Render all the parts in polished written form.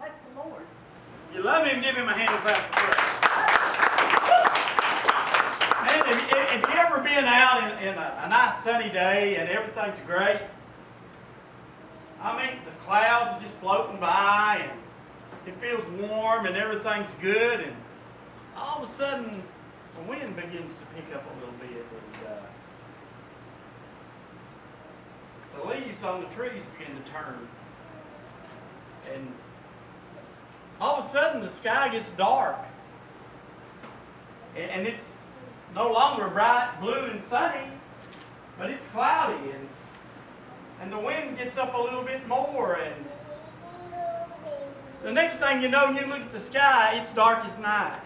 Bless the Lord. You love him, give him a hand of praise. Man, if you ever been out in a nice sunny day and everything's great, I mean, the clouds are just floating by and it feels warm and everything's good, and all of a sudden the wind begins to pick up a little bit, and the leaves on the trees begin to turn, and all of a sudden the sky gets dark, and it's no longer bright blue and sunny, but it's cloudy, and the wind gets up a little bit more, and the next thing you know, you look at the sky, it's dark as night.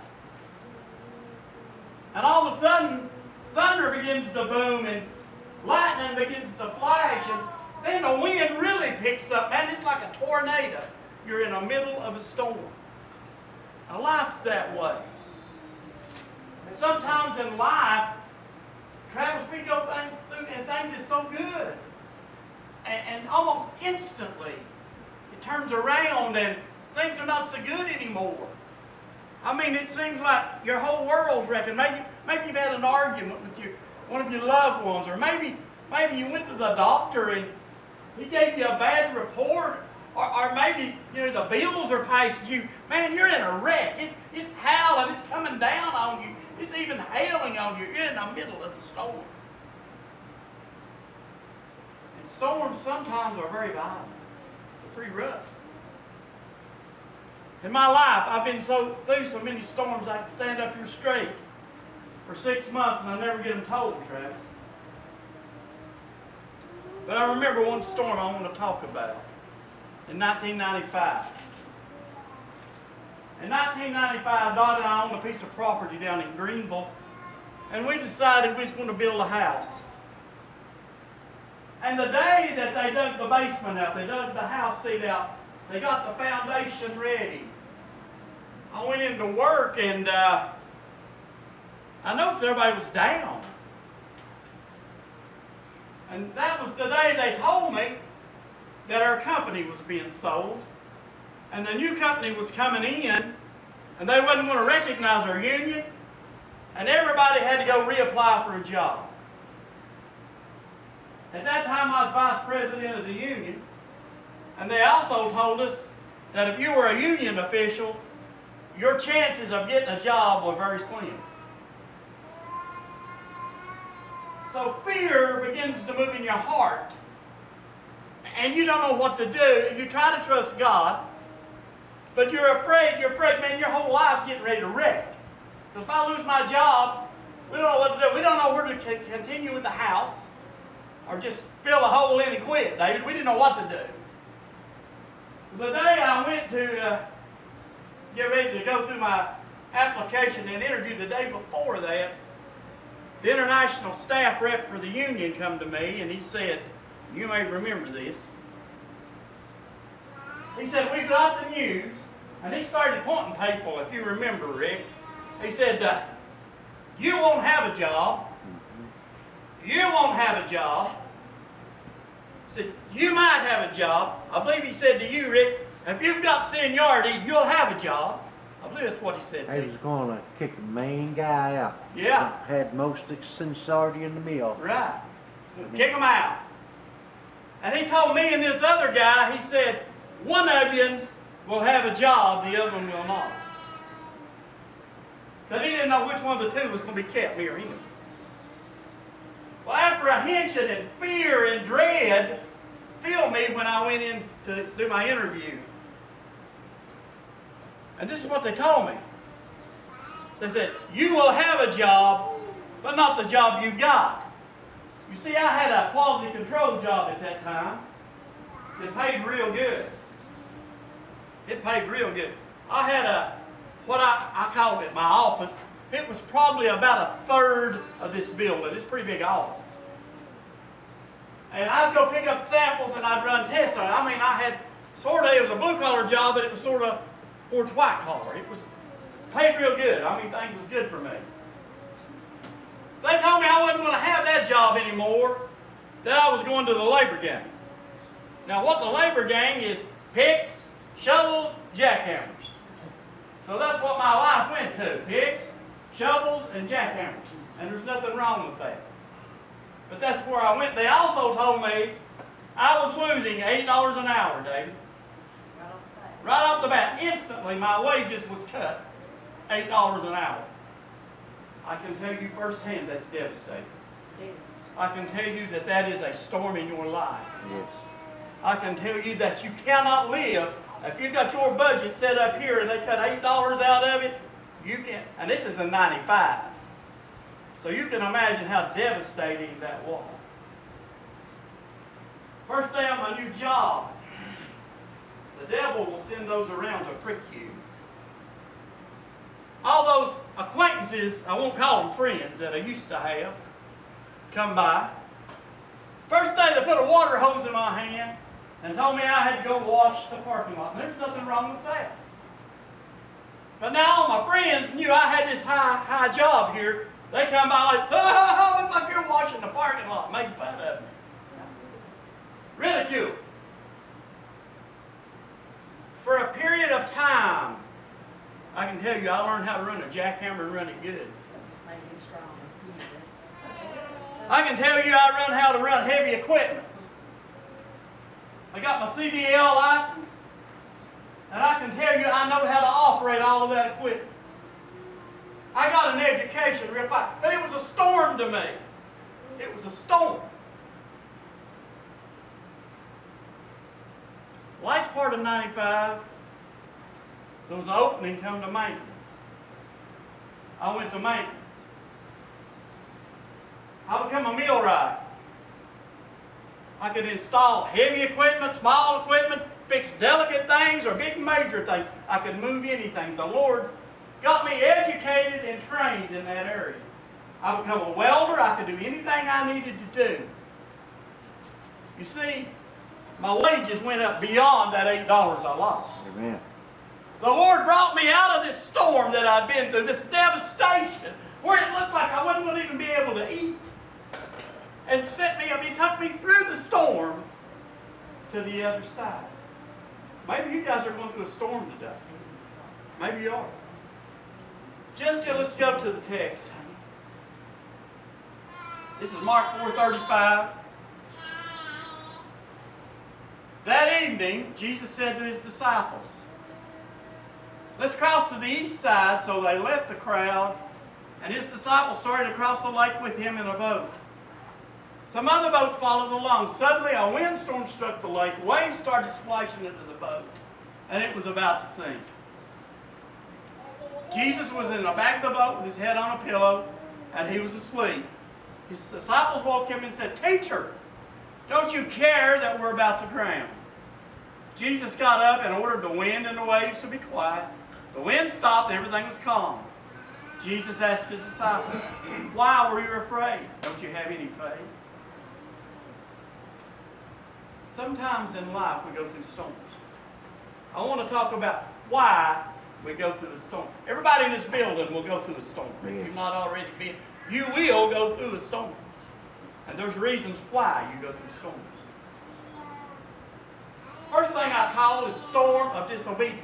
And all of a sudden, thunder begins to boom and lightning begins to flash, and then the wind really picks up. Man, it's like a tornado. You're in the middle of a storm. Now, life's that way. And sometimes in life, Travis, we go things through, and things is so good. And almost instantly, it turns around and things are not so good anymore. I mean, it seems like your whole world's wrecking. Maybe you've had an argument with one of your loved ones, or maybe you went to the doctor and he gave you a bad report, or maybe the bills are past due. Man, you're in a wreck. It's howling. It's coming down on you. It's even hailing on you. You're in the middle of the storm. And storms sometimes are very violent. They're pretty rough. In my life, I've been through so many storms I could stand up here straight for 6 months and I never get them told, Travis. But I remember one storm I want to talk about in 1995. In 1995, Dot and I owned a piece of property down in Greenville, and we decided we was going to build a house. And the day that they dug the basement out, they dug the house seat out, they got the foundation ready. I went into work and I noticed everybody was down. And that was the day they told me that our company was being sold. And the new company was coming in, and they wasn't going to recognize our union. And everybody had to go reapply for a job. At that time I was vice president of the union. And they also told us that if you were a union official, your chances of getting a job were very slim. So fear begins to move in your heart. And you don't know what to do. You try to trust God, but you're afraid, man, your whole life's getting ready to wreck. Because if I lose my job, we don't know what to do. We don't know where to continue with the house or just fill a hole in and quit, David. We didn't know what to do. The day I went to get ready to go through my application and interview, the day before that, the international staff rep for the union come to me and he said, you may remember this, he said, we've got the news, and he started pointing people, if you remember, Rick. He said, you won't have a job. You won't have a job. He said, you might have a job. I believe he said to you, Rick, if you've got seniority, you'll have a job. I believe that's what he said to you. He was going to kick the main guy out. Yeah. Had most seniority in the mill. Right. Kick him out. And he told me and this other guy, he said, one of you will have a job, the other one will not. But he didn't know which one of the two was going to be kept, me or him. Well, apprehension and fear and dread filled me when I went in to do my interview. And this is what they told me. They said, you will have a job, but not the job you've got. You see, I had a quality control job at that time. It paid real good. It paid real good. I had what I called it my office. It was probably about a third of this building. It's a pretty big office. And I'd go pick up samples and I'd run tests on it. I mean, I had it was a blue collar job, but it was sort of towards white collar. It was paid real good. I mean, things was good for me. They told me I wasn't going to have that job anymore, that I was going to the labor gang. Now, what the labor gang is, picks, shovels, jackhammers. So that's what my life went to. Picks, shovels, and jackhammers. And there's nothing wrong with that. But that's where I went. They also told me I was losing $8 an hour, David. Right off the bat, instantly my wages was cut $8 an hour. I can tell you firsthand that's devastating. I can tell you that that is a storm in your life. Yes. I can tell you that you cannot live. If you got your budget set up here and they cut $8 out of it, you can't. And this is a 95. So you can imagine how devastating that was. First day on my new job, the devil will send those around to prick you. All those acquaintances, I won't call them friends, that I used to have, come by. First day they put a water hose in my hand and told me I had to go wash the parking lot. And there's nothing wrong with that. But now all my friends knew I had this high job here. They come by like, oh, looks like you're washing the parking lot. Made fun of me. Ridicule. For a period of time, I can tell you I learned how to run a jackhammer and run it good. I can tell you I learned how to run heavy equipment. I got my CDL license, and I can tell you I know how to operate all of that equipment. I got an education real fast, but it was a storm to me. It was a storm. Last part of 95, there was an opening come to maintenance. I went to maintenance. I became a millwright. I could install heavy equipment, small equipment, fix delicate things or big major things. I could move anything. The Lord got me educated and trained in that area. I became a welder. I could do anything I needed to do. You see, my wages went up beyond that $8 I lost. Amen. The Lord brought me out of this storm that I'd been through, this devastation, where it looked like I wouldn't even be able to eat. And set me up. He took me through the storm to the other side. Maybe you guys are going through a storm today. Maybe you are. Jessica, let's go to the text. This is Mark 4:35. That evening, Jesus said to his disciples, let's cross to the east side. So they left the crowd, and his disciples started to cross the lake with him in a boat. Some other boats followed along. Suddenly, a windstorm struck the lake. Waves started splashing into the boat, and it was about to sink. Jesus was in the back of the boat with his head on a pillow, and he was asleep. His disciples woke him and said, Teacher, don't you care that we're about to drown? Jesus got up and ordered the wind and the waves to be quiet. The wind stopped and everything was calm. Jesus asked his disciples, why were you afraid? Don't you have any faith? Sometimes in life we go through storms. I want to talk about why we go through a storm. Everybody in this building will go through a storm. If you've not already been, you will go through a storm. And there's reasons why you go through storms. First thing I call is storm of disobedience.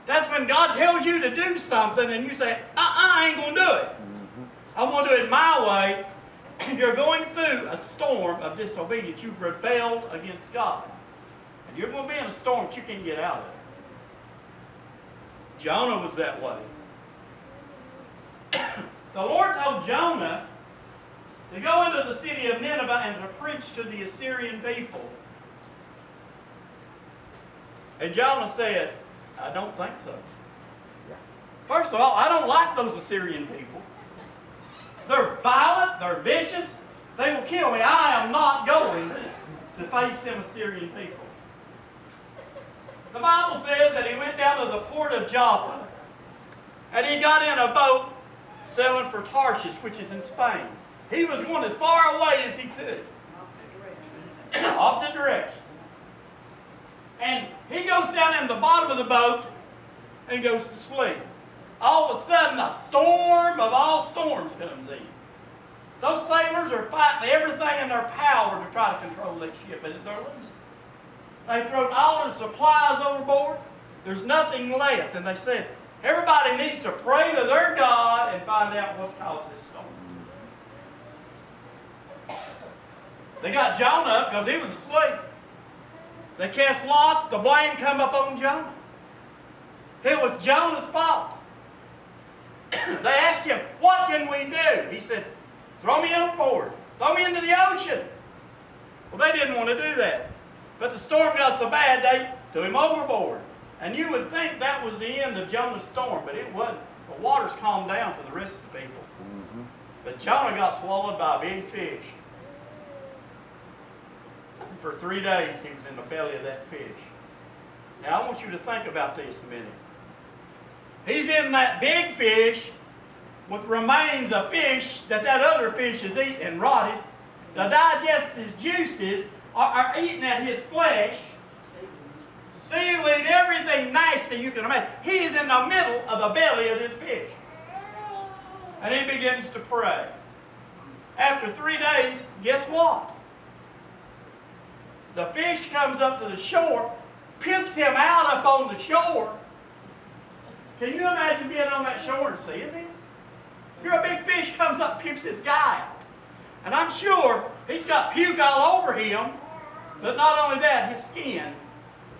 That's when God tells you to do something and you say, I ain't going to do it. I'm going to do it my way. You're going through a storm of disobedience. You've rebelled against God. And you're going to be in a storm that you can't get out of. Jonah was that way. The Lord told Jonah to go into the city of Nineveh and to preach to the Assyrian people. And Jonah said, I don't think so. First of all, I don't like those Assyrian people. They're violent, they're vicious, they will kill me. I am not going to face them Assyrian people. The Bible says that he went down to the port of Joppa and he got in a boat sailing for Tarshish, which is in Spain. He was going as far away as he could. Opposite direction. And he goes down in the bottom of the boat and goes to sleep. All of a sudden, a storm of all storms comes in. Those sailors are fighting everything in their power to try to control that ship, but they're losing. They threw all their supplies overboard. There's nothing left. And they said, everybody needs to pray to their God and find out what's caused this storm. They got Jonah up because he was asleep. They cast lots. The blame come up on Jonah. It was Jonah's fault. They asked him, what can we do? He said, throw me overboard. Throw me into the ocean. Well, they didn't want to do that. But the storm got so bad, they threw him overboard. And you would think that was the end of Jonah's storm, but it wasn't. The waters calmed down for the rest of the people. Mm-hmm. But Jonah got swallowed by a big fish. For 3 days, he was in the belly of that fish. Now, I want you to think about this a minute. He's in that big fish with remains of fish that other fish has eaten and rotted. The digestive juices are eating at his flesh. Seaweed, everything nasty you can imagine. He is in the middle of the belly of this fish. And he begins to pray. After 3 days, guess what? The fish comes up to the shore, pimps him out up on the shore. Can you imagine being on that shore and seeing this? You're a big fish, comes up, pimps this guy out. And I'm sure he's got puke all over him, but not only that, his skin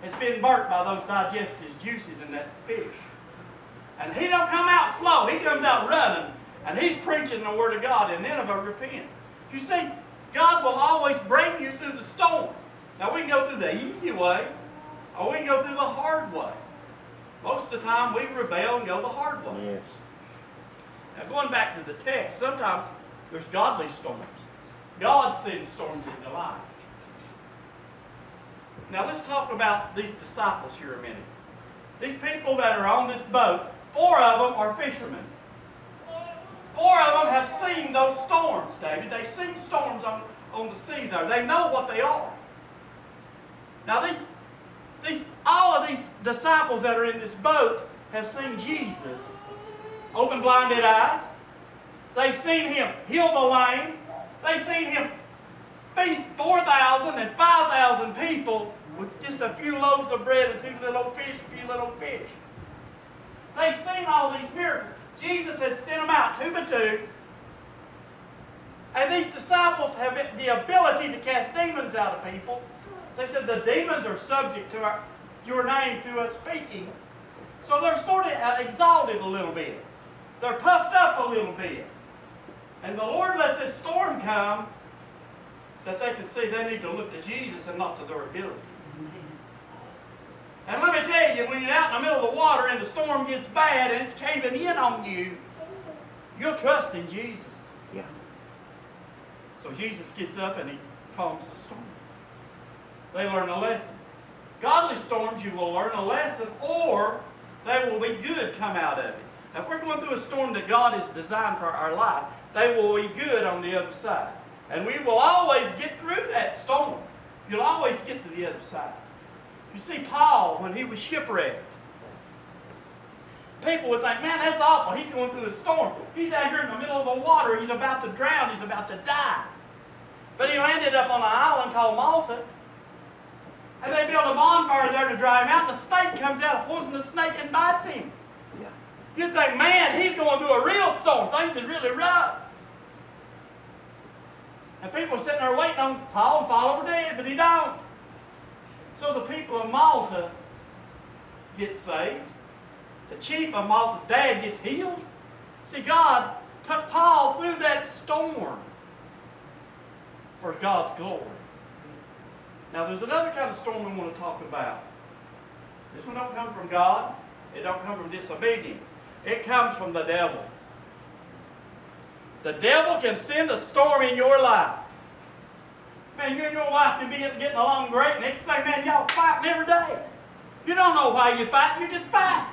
has been burnt by those digestive juices in that fish. And he don't come out slow, he comes out running, and he's preaching the Word of God, and Nineveh repents. You see, God will always bring you through the storm. Now we can go through the easy way, or we can go through the hard way. Most of the time we rebel and go the hard way. Yes. Now going back to the text, sometimes there's godly storms. God sends storms in your life. Now let's talk about these disciples here a minute. These people that are on this boat, 4 of them are fishermen. 4 of them have seen those storms, David. They've seen storms on the sea there. They know what they are. Now all of these disciples that are in this boat have seen Jesus open blinded eyes. They've seen him heal the lame. They've seen him feed 4,000 and 5,000 people with just a few loaves of bread and 2 little fish, a few little fish. They've seen all these miracles. Jesus had sent them out 2 by 2. And these disciples have the ability to cast demons out of people. They said the demons are subject to your name through us speaking. So they're sort of exalted a little bit. They're puffed up a little bit. And the Lord lets this storm come that they can see they need to look to Jesus and not to their abilities. And let me tell you, when you're out in the middle of the water and the storm gets bad and it's caving in on you, you'll trust in Jesus. Yeah. So Jesus gets up and he calms the storm. They learn a lesson. Godly storms, you will learn a lesson, or they will be good come out of it. Now, if we're going through a storm that God has designed for our life, they will be good on the other side. And we will always get through that storm. You'll always get to the other side. You see, Paul, when he was shipwrecked, people would think, man, that's awful. He's going through a storm. He's out here in the middle of the water. He's about to drown. He's about to die. But he landed up on an island called Malta. And they built a bonfire there to dry him out. The snake comes out, a poisonous snake, and bites him. Yeah. You'd think, man, he's going through a real storm. Things are really rough. And people are sitting there waiting on Paul to fall over dead, but he don't. So the people of Malta get saved. The chief of Malta's dad gets healed. See, God took Paul through that storm for God's glory. Now, there's another kind of storm we want to talk about. This one don't come from God. It don't come from disobedience. It comes from the devil. The devil can send a storm in your life. Man, you and your wife can be getting along great. Next thing, man, y'all fighting every day. You don't know why you fight. You just fight.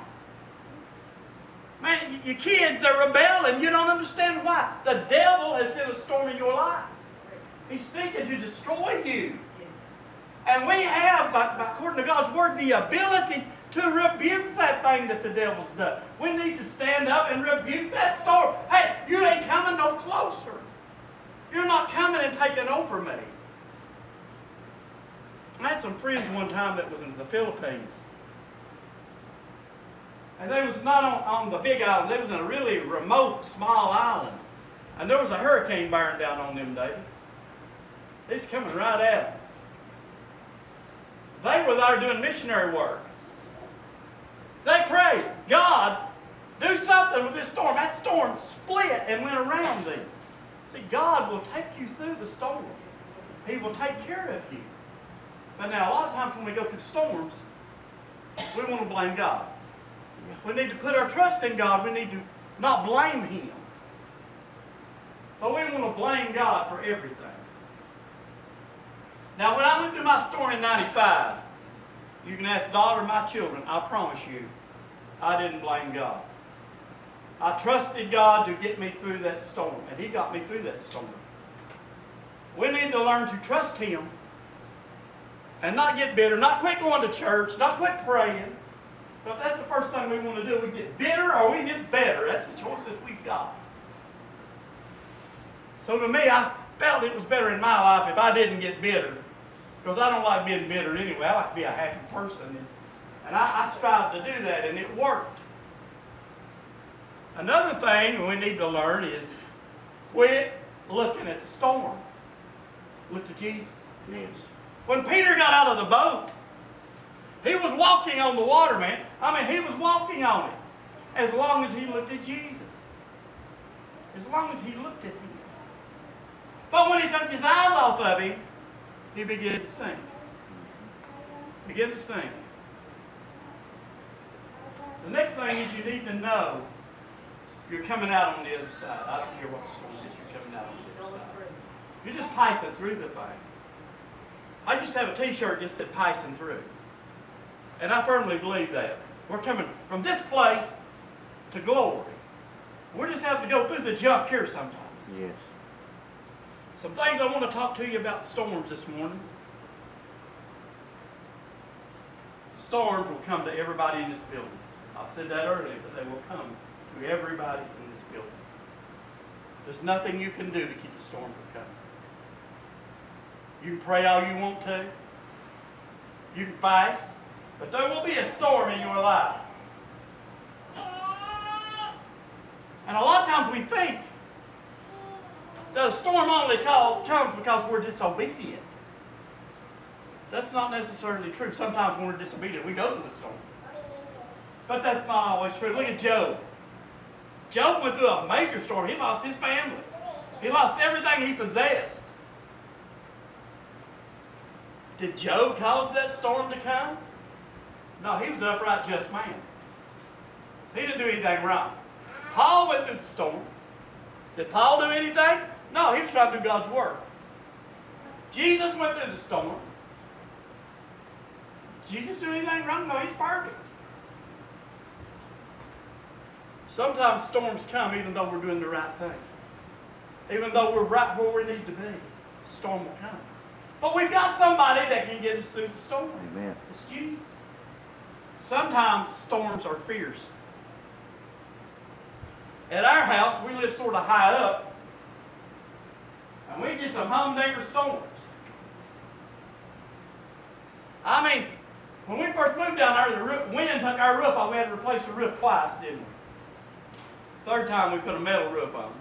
Man, your kids, they're rebelling. You don't understand why. The devil has sent a storm in your life. He's seeking to destroy you. And we have, according to God's Word, the ability to rebuke that thing that the devil's done. We need to stand up and rebuke that storm. Hey, you ain't coming no closer. You're not coming and taking over me. I had some friends one time that was in the Philippines. And they was not on the big island. They was in a really remote, small island. And there was a hurricane bearing down on them days. It's coming right at them. They were there doing missionary work. They prayed, God, do something with this storm. That storm split and went around them. See, God will take you through the storms. He will take care of you. But now, a lot of times when we go through storms, we want to blame God. We need to put our trust in God. We need to not blame Him. But we want to blame God for everything. Now, when I went through my storm in 95, you can ask Dot or my children, I promise you, I didn't blame God. I trusted God to get me through that storm, and He got me through that storm. We need to learn to trust Him and not get bitter, not quit going to church, not quit praying. But if that's the first thing we want to do, we get bitter or we get better. That's the choices we've got. So to me, I felt it was better in my life if I didn't get bitter. Because I don't like being bitter anyway. I like to be a happy person. And I strive to do that, and it worked. Another thing we need to learn is quit looking at the storm. Look to Jesus. Yes. When Peter got out of the boat, he was walking on the water, man. He was walking on it as long as he looked at Jesus. As long as he looked at Him. But when he took his eyes off of Him, he began to sink. Began to sink. The next thing is you need to know you're coming out on the other side. I don't care what the storm is, you're coming out on the other side. You're just passing through the thing. I used to have a t-shirt that said passing through. And I firmly believe that. We're coming from this place to glory. We're just having to go through the jump here sometimes. Yes. Some things I want to talk to you about storms this morning. Storms will come to everybody in this building. I said that earlier, but they will come to everybody in this building. There's nothing you can do to keep a storm from coming. You can pray all you want to. You can fast. But there will be a storm in your life. And a lot of times we think that a storm only comes because we're disobedient. That's not necessarily true. Sometimes when we're disobedient, we go through the storm. But that's not always true. Look at Job. Job went through a major storm. He lost his family. He lost everything he possessed. Did Job cause that storm to come? No, he was an upright, just man. He didn't do anything wrong. Paul went through the storm. Did Paul do anything? No, he was trying to do God's work. Jesus went through the storm. Jesus do anything wrong? No, He's perfect. Sometimes storms come even though we're doing the right thing. Even though we're right where we need to be, the storm will come. But we've got somebody that can get us through the storm. Amen. It's Jesus. Sometimes storms are fierce. At our house, we live sort of high up, and we get some humdinger storms. When we first moved down there, the wind took our roof off. We had to replace the roof twice, didn't we? Third time we put a metal roof on.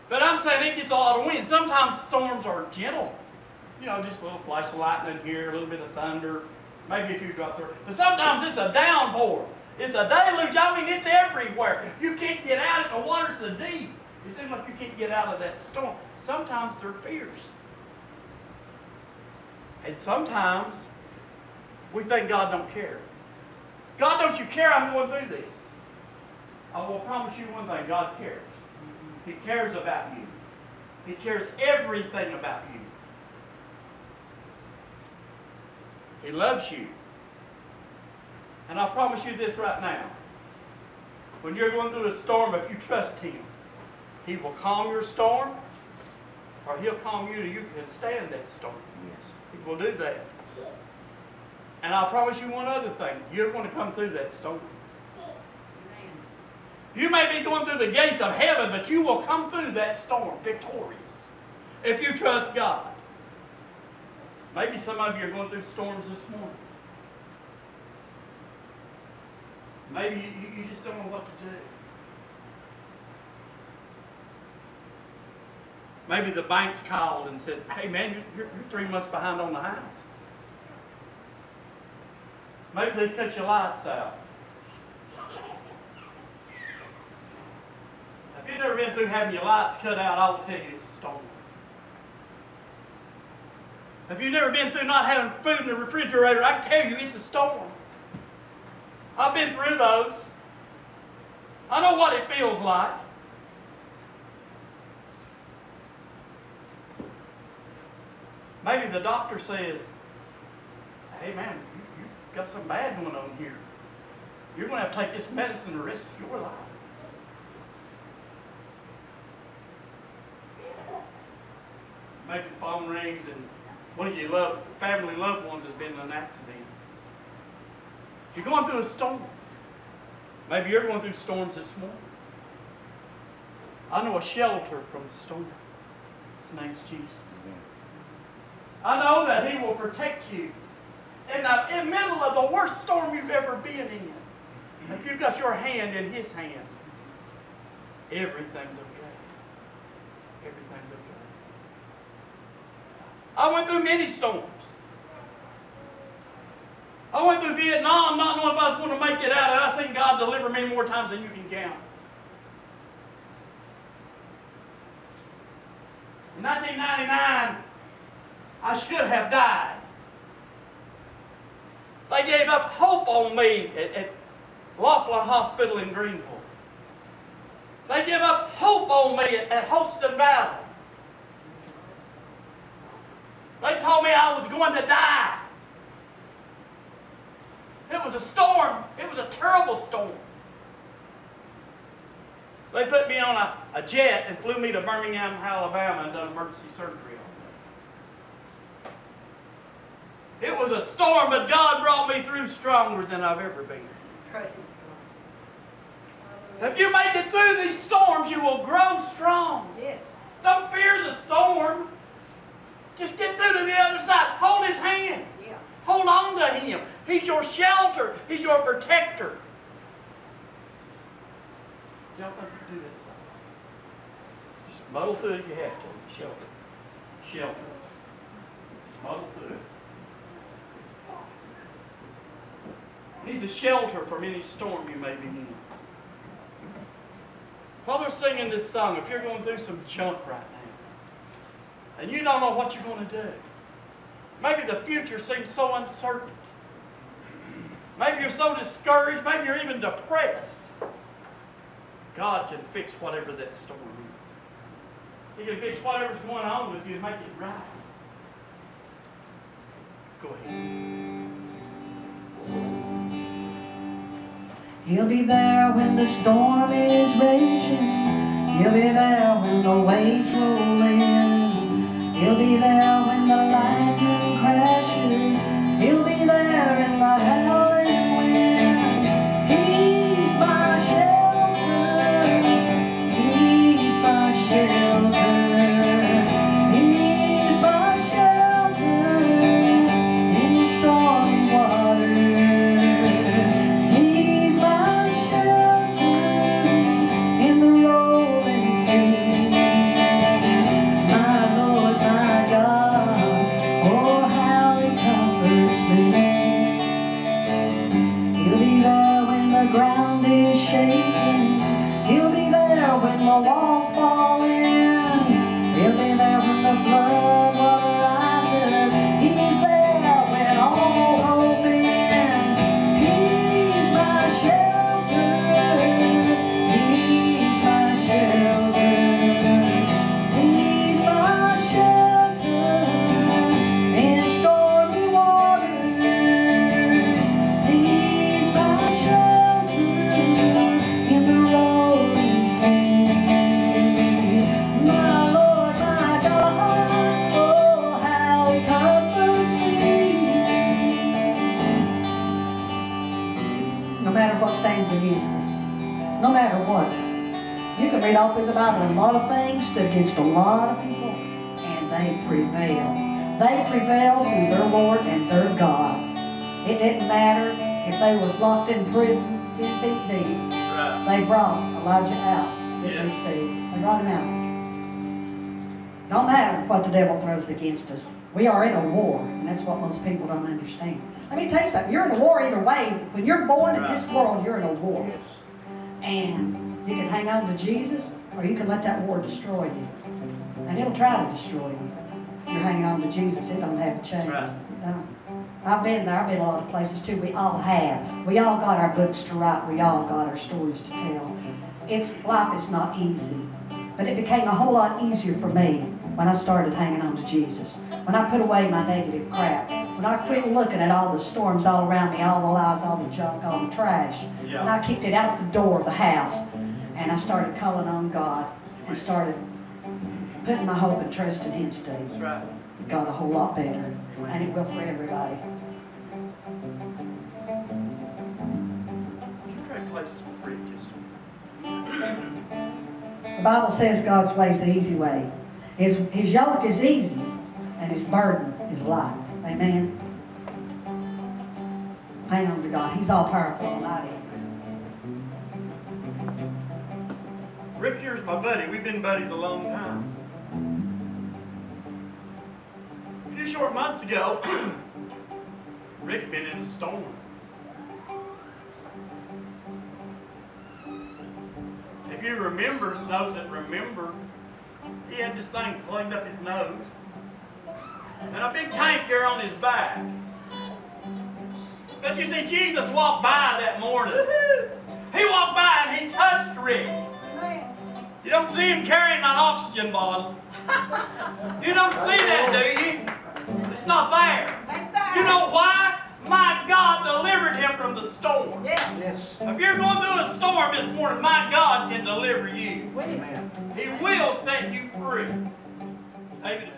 But I'm saying it gets a lot of wind. Sometimes storms are gentle. Just a little flash of lightning here, a little bit of thunder, maybe a few drops there. But sometimes it's a downpour. It's a deluge. It's everywhere. You can't get out. The water's so deep. It seems like you can't get out of that storm. Sometimes they're fierce. And sometimes we think God don't care. God, don't you care I'm going through this? I will promise you one thing. God cares. He cares about you. He cares everything about you. He loves you. And I promise you this right now. When you're going through a storm, if you trust Him, He will calm your storm, or He'll calm you so you can stand that storm. Yes. He will do that. And I promise you one other thing. You're going to come through that storm. You may be going through the gates of heaven, but you will come through that storm victorious if you trust God. Maybe some of you are going through storms this morning. Maybe you just don't know what to do. Maybe the bank's called and said, hey man, you're 3 months behind on the house. Maybe they cut your lights out. If you've never been through having your lights cut out, I will tell you it's a storm. If you've never been through not having food in the refrigerator, I can tell you it's a storm. I've been through those. I know what it feels like. Maybe the doctor says, hey man, you've got something bad going on here. You're going to have to take this medicine the rest of your life. Maybe the phone rings and one of your family loved ones has been in an accident. You're going through a storm. Maybe you're going through storms this morning. I know a shelter from the storm. His name's Jesus. I know that He will protect you in the middle of the worst storm you've ever been in. If you've got your hand in His hand, everything's okay. Everything's okay. I went through many storms. I went through Vietnam not knowing if I was going to make it out, and I've seen God deliver me more times than you can count. In 1999, I should have died. They gave up hope on me at Laughlin Hospital in Greenville. They gave up hope on me at Holston Valley. They told me I was going to die. It was a storm. It was a terrible storm. They put me on a jet and flew me to Birmingham, Alabama, and done emergency surgery on me. It was a storm, but God brought me through stronger than I've ever been. Praise If you make it through these storms, you will grow strong. God. Yes. Don't fear the storm. Just get through to the other side. Hold His hand. Yeah. Hold on to Him. He's your shelter. He's your protector. Y'all think you can do this? Just muddle through it if you have to. Shelter. Shelter. Just muddle through it. He's a shelter from any storm you may be in. While they're singing this song, if you're going through some junk right now, and you don't know what you're going to do, maybe the future seems so uncertain. Maybe you're so discouraged, maybe you're even depressed. God can fix whatever that storm is. He can fix whatever's going on with you and make it right. Go ahead. He'll be there when the storm is raging. He'll be there when the waves roll in. He'll be there when the lightning crashes. He'll be there in the howling wind. He's my shelter. He's my shelter. He's my shelter in the stormy waters. He's my shelter in the rolling sea. My Lord, my God, oh how He comforts me. He'll be there when the ground is shaking. He'll be there when the walls fall in. He'll be there when the flood water rises. He's there when all hope ends. He's my shelter. He's my shelter. He's my shelter in stormy waters. He's my shelter in the rolling sea. My Lord, my God, oh how He comforts me. No matter what stands against us, no matter what. You can read all through the Bible, and a lot of things stood against a lot of people, and they prevailed. They prevailed through their Lord and their God. It didn't matter if they was locked in prison 10 feet deep. That's right. They brought Elijah out, didn't Yes. they, Steve? They brought him out. Don't matter what the devil throws against us. We are in a war, and that's what most people don't understand. Let me tell you something. You're in a war either way. When you're born in this world, you're in a war. Yes. And you can hang on to Jesus, or you can let that war destroy you. And it'll try to destroy you. If you're hanging on to Jesus, it don't have a chance. Right. No. I've been there. I've been a lot of places too. We all have. We all got our books to write. We all got our stories to tell. Life is not easy. But it became a whole lot easier for me when I started hanging on to Jesus. When I put away my negative crap. When I quit looking at all the storms all around me, all the lies, all the junk, all the trash. Yeah. When I kicked it out the door of the house and I started calling on God and started putting my hope and trust in Him, Steve. That's right. It got a whole lot better. And it will for everybody. Would you try to play some free just The Bible says God's way is the easy way. His yoke is easy and His burden is light. Amen? Hang on to God. He's all powerful, almighty. Rick here's my buddy. We've been buddies a long time. A few short months ago, Rick had been in a storm. If you remember, those that remember, he had this thing plugged up his nose and a big tank here on his back. But you see, Jesus walked by that morning. He walked by and He touched Rick. You don't see him carrying an oxygen bottle. You don't see that, do you? It's not there. You know why? My God delivered him from the storm. Yes. If you're going through a storm this morning, my God can deliver you. Amen. He will set you free. David,